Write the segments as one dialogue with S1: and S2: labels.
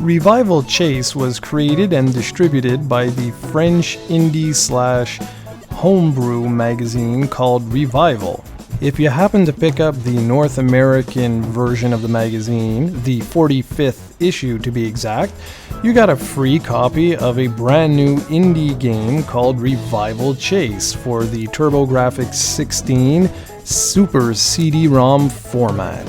S1: Revival Chase was created and distributed by the French indie/homebrew magazine called Revival. If you happen to pick up the North American version of the magazine, the 45th issue to be exact, you got a free copy of a brand new indie game called Revival Chase for the TurboGrafx-CD Super CD-ROM format.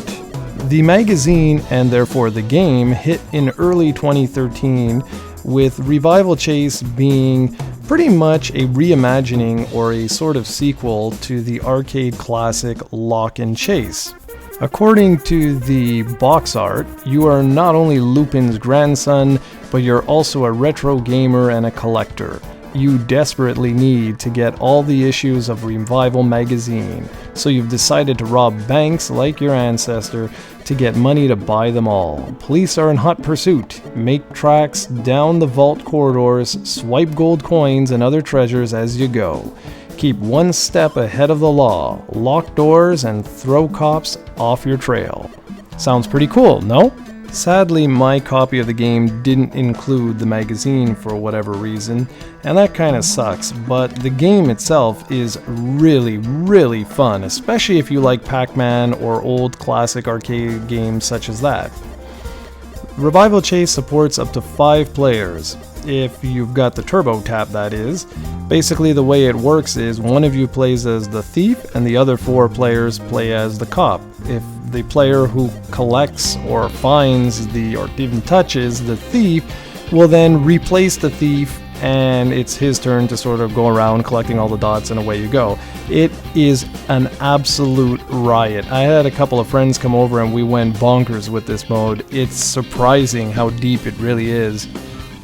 S1: The magazine, and therefore the game, hit in early 2013, with Revival Chase being pretty much a reimagining or a sort of sequel to the arcade classic Lock and Chase. According to the box art, you are not only Lupin's grandson, but you're also a retro gamer and a collector. You desperately need to get all the issues of Revival magazine, so you've decided to rob banks like your ancestor to get money to buy them all. Police are in hot pursuit. Make tracks down the vault corridors, swipe gold coins and other treasures as you go. Keep one step ahead of the law, lock doors, and throw cops off your trail. Sounds pretty cool, no? Sadly, my copy of the game didn't include the magazine for whatever reason, and that kinda sucks, but the game itself is really, really fun, especially if you like Pac-Man or old classic arcade games such as that. Revival Chase supports up to 5 players, if you've got the Turbo Tap, that is. Basically, the way it works is one of you plays as the thief and the other 4 players play as the cop. If the player who collects or finds or even touches the thief will then replace the thief, and it's his turn to sort of go around collecting all the dots, and away you go. It is an absolute riot. I had a couple of friends come over and we went bonkers with this mode. It's surprising how deep it really is.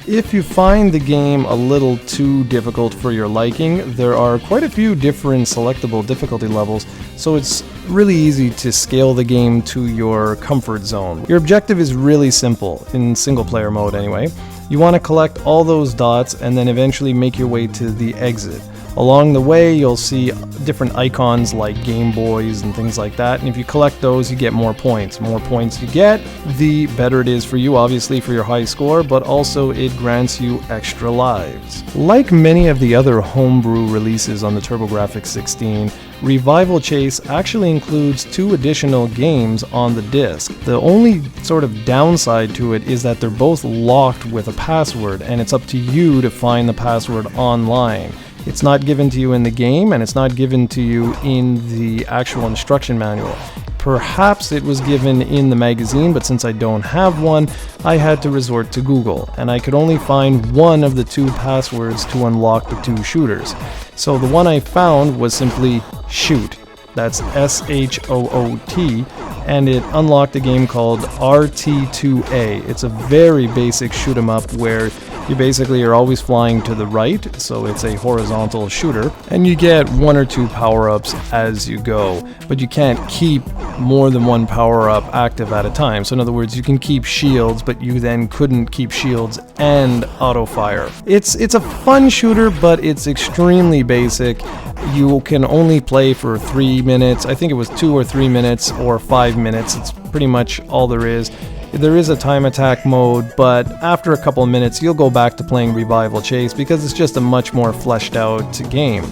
S1: If you find the game a little too difficult for your liking, there are quite a few different selectable difficulty levels, so it's really easy to scale the game to your comfort zone. Your objective is really simple, in single player mode anyway. You want to collect all those dots and then eventually make your way to the exit. Along the way, you'll see different icons like Game Boys and things like that, and if you collect those, you get more points. The more points you get, the better it is for you, obviously, for your high score, but also it grants you extra lives. Like many of the other homebrew releases on the TurboGrafx-CD, Revival Chase actually includes 2 additional games on the disc. The only sort of downside to it is that they're both locked with a password, and it's up to you to find the password online. It's not given to you in the game, and it's not given to you in the actual instruction manual. Perhaps it was given in the magazine, but since I don't have one, I had to resort to Google, and I could only find one of the 2 passwords to unlock the 2 shooters. So the one I found was simply shoot. That's SHOOT, and it unlocked a game called RT2A. It's a very basic shoot 'em up where you basically are always flying to the right, so it's a horizontal shooter, and you get 1 or 2 power-ups as you go, but you can't keep more than 1 power-up active at a time. So in other words, you can keep shields, but you then couldn't keep shields and auto-fire. It's a fun shooter, but it's extremely basic. You can only play for 3 minutes. I think it was 2 or 3 minutes or 5 minutes. It's pretty much all there is. There is a time attack mode, but after a couple of minutes you'll go back to playing Revival Chase because it's just a much more fleshed out game.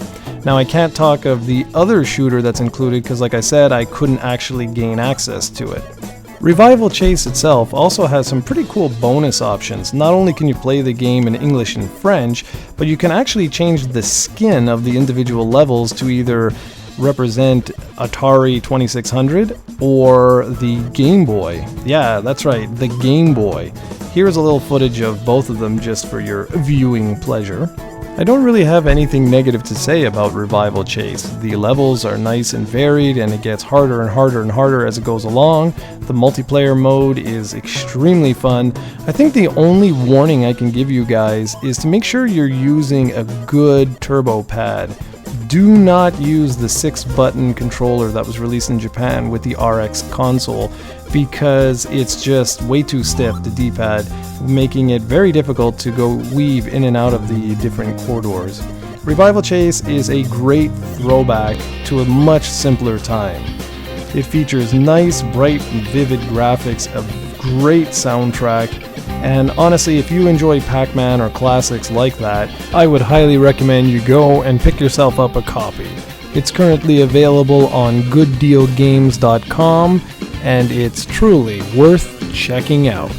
S1: Now, I can't talk of the other shooter that's included because, like I said, I couldn't actually gain access to it. Revival Chase itself also has some pretty cool bonus options. Not only can you play the game in English and French, but you can actually change the skin of the individual levels to either represent Atari 2600 or the Game Boy. Yeah, that's right, the Game Boy. Here's a little footage of both of them just for your viewing pleasure. I don't really have anything negative to say about Revival Chase. The levels are nice and varied, and it gets harder and harder and harder as it goes along. The multiplayer mode is extremely fun. I think the only warning I can give you guys is to make sure you're using a good turbo pad. Do not use the 6-button controller that was released in Japan with the RX console, because it's just way too stiff, the D-pad, making it very difficult to go weave in and out of the different corridors. Revival Chase is a great throwback to a much simpler time. It features nice, bright, and vivid graphics, a great soundtrack, and honestly, if you enjoy Pac-Man or classics like that, I would highly recommend you go and pick yourself up a copy. It's currently available on gooddealgames.com, and it's truly worth checking out.